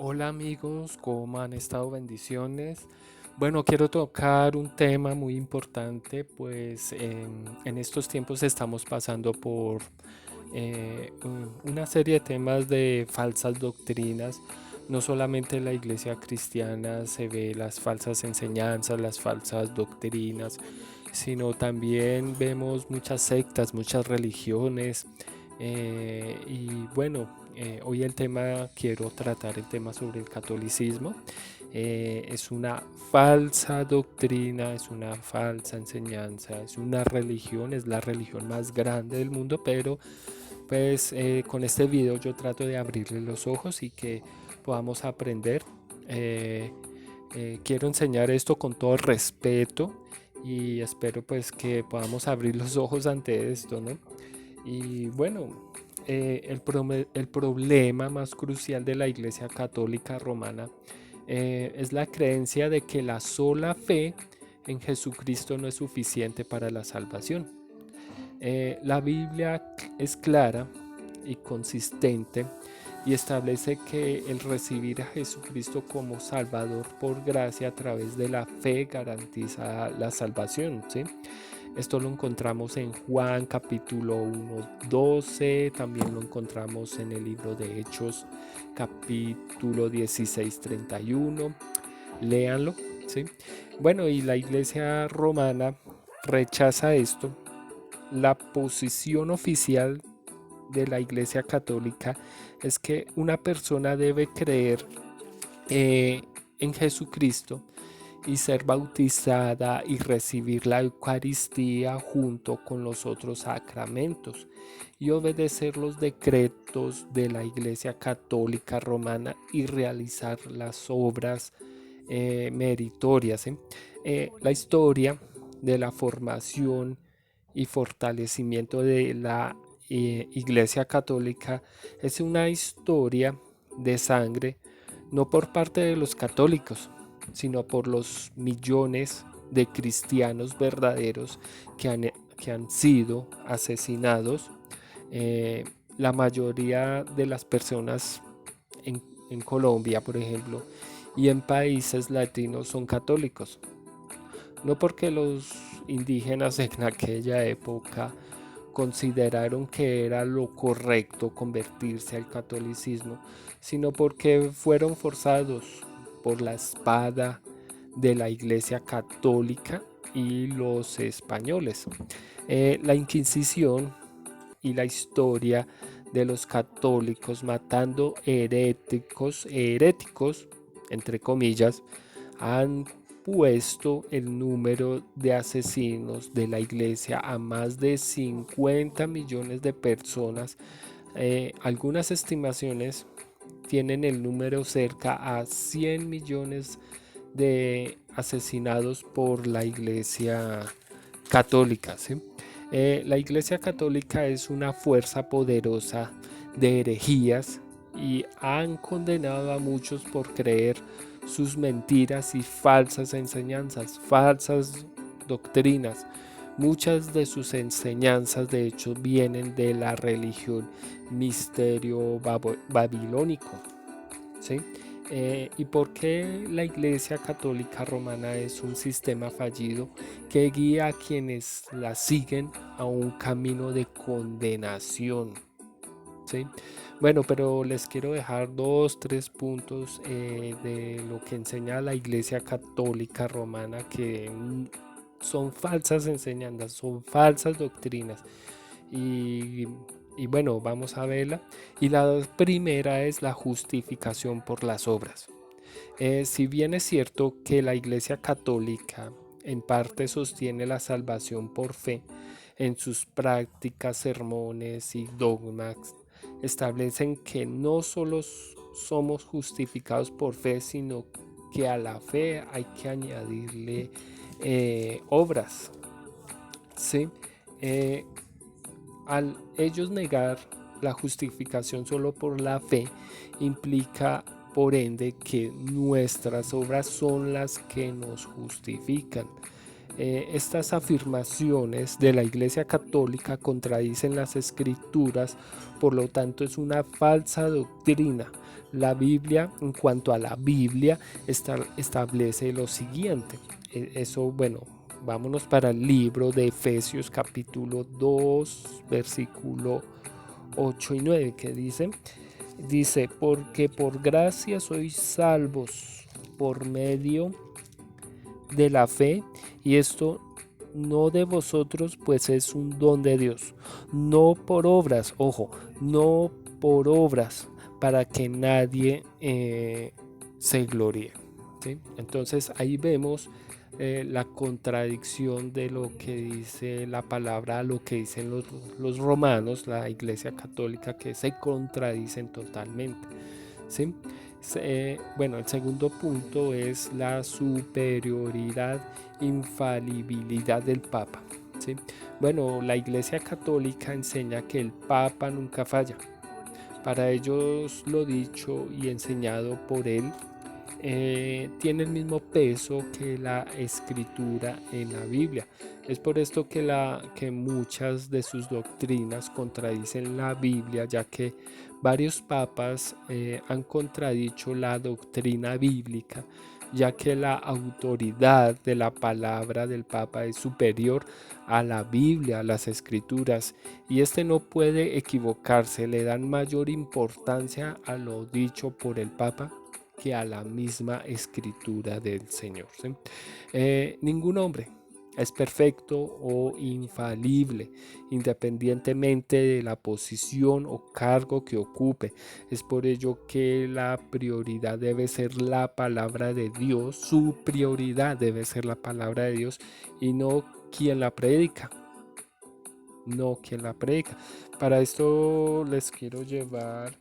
Hola amigos, ¿cómo han estado? Bendiciones. Bueno, quiero tocar un tema muy importante, pues en estos tiempos estamos pasando por una serie de temas de falsas doctrinas. No solamente en la iglesia cristiana se ve las falsas enseñanzas, las falsas doctrinas, sino también vemos muchas sectas, muchas religiones. Y bueno, hoy quiero tratar el tema sobre el catolicismo. Es una falsa doctrina, es una falsa enseñanza, es una religión, es la religión más grande del mundo, pero pues con este video yo trato de abrirle los ojos y que podamos aprender. Eh, Quiero enseñar esto con todo respeto y espero pues que podamos abrir los ojos ante esto, ¿no? Y bueno, el problema más crucial de la Iglesia Católica Romana es la creencia de que la sola fe en Jesucristo no es suficiente para la salvación. La Biblia es clara y consistente y establece que el recibir a Jesucristo como Salvador por gracia a través de la fe garantiza la salvación, ¿sí? Esto lo encontramos en Juan capítulo 1:12, también lo encontramos en el libro de Hechos capítulo 16:31. Léanlo, ¿sí? Bueno, y la iglesia romana rechaza esto. La posición oficial de la iglesia católica es que una persona debe creer eh, en Jesucristo y ser bautizada y recibir la Eucaristía junto con los otros sacramentos y obedecer los decretos de la Iglesia Católica Romana y realizar las obras meritorias. La historia de la formación y fortalecimiento de la Iglesia Católica es una historia de sangre, no por parte de los católicos, sino por los millones de cristianos verdaderos que han sido asesinados. La mayoría de las personas en Colombia, por ejemplo, y en países latinos son católicos. No porque los indígenas en aquella época consideraron que era lo correcto convertirse al catolicismo, sino porque fueron forzados por la espada de la Iglesia Católica y los españoles. La Inquisición y la historia de los católicos matando heréticos, entre comillas, han puesto el número de asesinos de la iglesia a más de 50 millones de personas. Algunas estimaciones tienen el número cerca a 100 millones de asesinados por la iglesia católica, ¿sí? La iglesia católica es una fuerza poderosa de herejías y han condenado a muchos por creer sus mentiras y falsas enseñanzas, falsas doctrinas. Muchas de sus enseñanzas de hecho vienen de la religión misterio babilónico, ¿sí? ¿Y por qué la Iglesia Católica Romana es un sistema fallido que guía a quienes la siguen a un camino de condenación? ¿Sí? Bueno, pero les quiero dejar dos, tres puntos de lo que enseña la Iglesia Católica Romana que son falsas enseñanzas, son falsas doctrinas. Y, y bueno, vamos a verla. Y la primera es la justificación por las obras. Si bien es cierto que la Iglesia Católica en parte sostiene la salvación por fe, en sus prácticas, sermones y dogmas establecen que no solo somos justificados por fe, sino que a la fe hay que añadirle obras. ¿Sí? Eh, Al ellos negar la justificación solo por la fe, implica por ende que nuestras obras son las que nos justifican. Estas afirmaciones de la Iglesia Católica contradicen las Escrituras, por lo tanto es una falsa doctrina. La Biblia, en cuanto a la Biblia, establece lo siguiente. Eso, bueno, vámonos para el libro de Efesios capítulo 2, versículo 8 y 9, que dice, porque por gracia sois salvos por medio de la fe, y esto no de vosotros, pues es un don de Dios, no por obras, ojo, no por obras, para que nadie se gloríe, ¿sí? Entonces ahí vemos la contradicción de lo que dice la palabra, lo que dicen los romanos, la Iglesia Católica, que se contradicen totalmente, ¿sí? Bueno, el segundo punto es la superioridad, infalibilidad del Papa, ¿sí? Bueno, la Iglesia Católica enseña que el Papa nunca falla. Para ellos lo dicho y enseñado por él tiene el mismo peso que la escritura en la Biblia. Es por esto que muchas de sus doctrinas contradicen la Biblia, ya que varios papas han contradicho la doctrina bíblica, ya que la autoridad de la palabra del Papa es superior a la Biblia, a las Escrituras, y este no puede equivocarse. Le dan mayor importancia a lo dicho por el Papa que a la misma Escritura del Señor, ¿sí? Ningún hombre es perfecto o infalible, independientemente de la posición o cargo que ocupe. Es por ello que la prioridad debe ser la palabra de Dios, su prioridad debe ser la palabra de Dios y no quien la predica. No quien la predica. Para esto les quiero llevar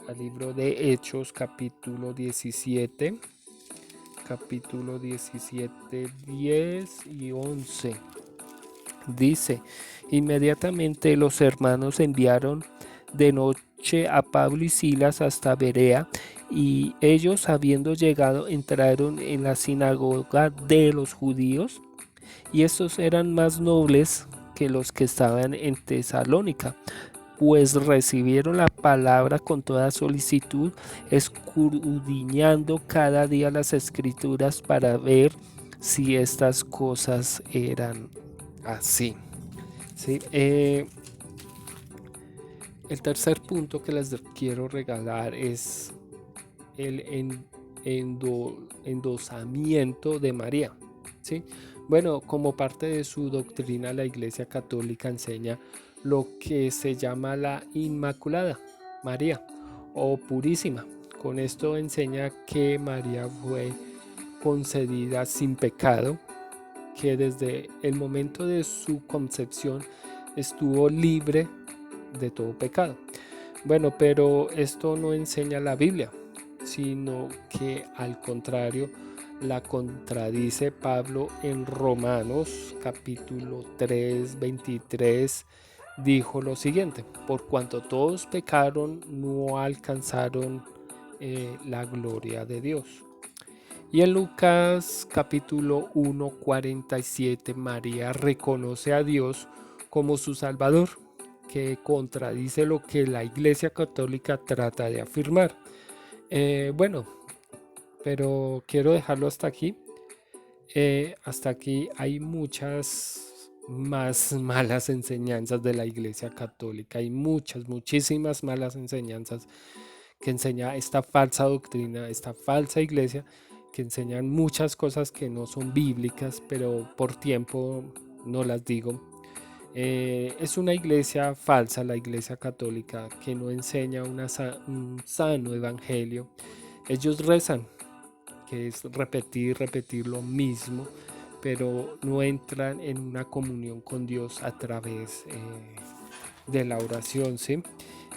al libro de Hechos, capítulo 17, 10 y 11. Dice, inmediatamente los hermanos enviaron de noche a Pablo y Silas hasta Berea, y ellos, habiendo llegado, entraron en la sinagoga de los judíos, y estos eran más nobles que los que estaban en Tesalónica, pues recibieron la palabra con toda solicitud, escudriñando cada día las escrituras para ver si estas cosas eran así. ¿Sí? El tercer punto que les quiero regalar es el endosamiento de María, ¿sí? Bueno, como parte de su doctrina, la Iglesia Católica enseña lo que se llama la Inmaculada María o Purísima. Con esto enseña que María fue concedida sin pecado, que desde el momento de su concepción estuvo libre de todo pecado. Bueno, pero esto no enseña la Biblia, sino que al contrario la contradice Pablo en Romanos capítulo 3, 23. Dijo lo siguiente: por cuanto todos pecaron, no alcanzaron la gloria de Dios. Y en Lucas capítulo 1, 47, María reconoce a Dios como su Salvador, que contradice lo que la Iglesia Católica trata de afirmar. Bueno, pero quiero dejarlo hasta aquí. Hasta aquí hay muchas más malas enseñanzas de la Iglesia Católica. Hay muchísimas malas enseñanzas que enseña esta falsa doctrina, esta falsa iglesia, que enseñan muchas cosas que no son bíblicas, pero por tiempo no las digo. Es una iglesia falsa, la Iglesia Católica, que no enseña un sano evangelio. Ellos rezan, que es repetir lo mismo, pero no entran en una comunión con Dios a través de la oración, ¿sí?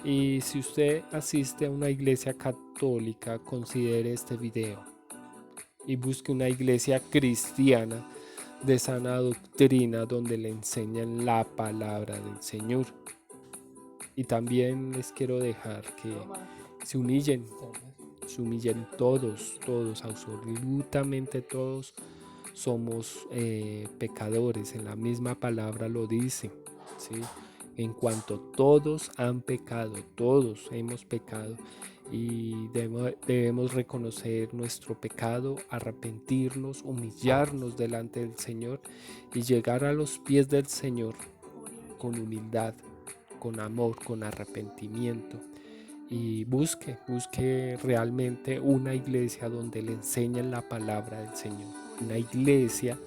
Y si usted asiste a una iglesia católica, considere este video y busque una iglesia cristiana de sana doctrina donde le enseñan la palabra del Señor. Y también les quiero dejar que se humillen todos, absolutamente todos, somos pecadores, en la misma palabra lo dice, ¿sí? En cuanto todos han pecado, todos hemos pecado y debemos reconocer nuestro pecado, arrepentirnos, humillarnos delante del Señor y llegar a los pies del Señor con humildad, con amor, con arrepentimiento. Y busque realmente una iglesia donde le enseñen la palabra del Señor, una iglesia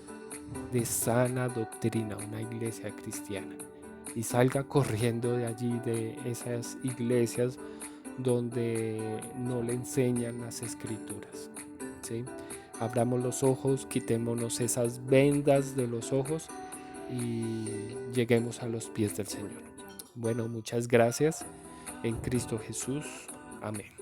de sana doctrina, una iglesia cristiana, y salga corriendo de allí, de esas iglesias donde no le enseñan las escrituras, ¿sí? Abramos los ojos, quitémonos esas vendas de los ojos y lleguemos a los pies del Señor. Bueno, muchas gracias en Cristo Jesús. Amén.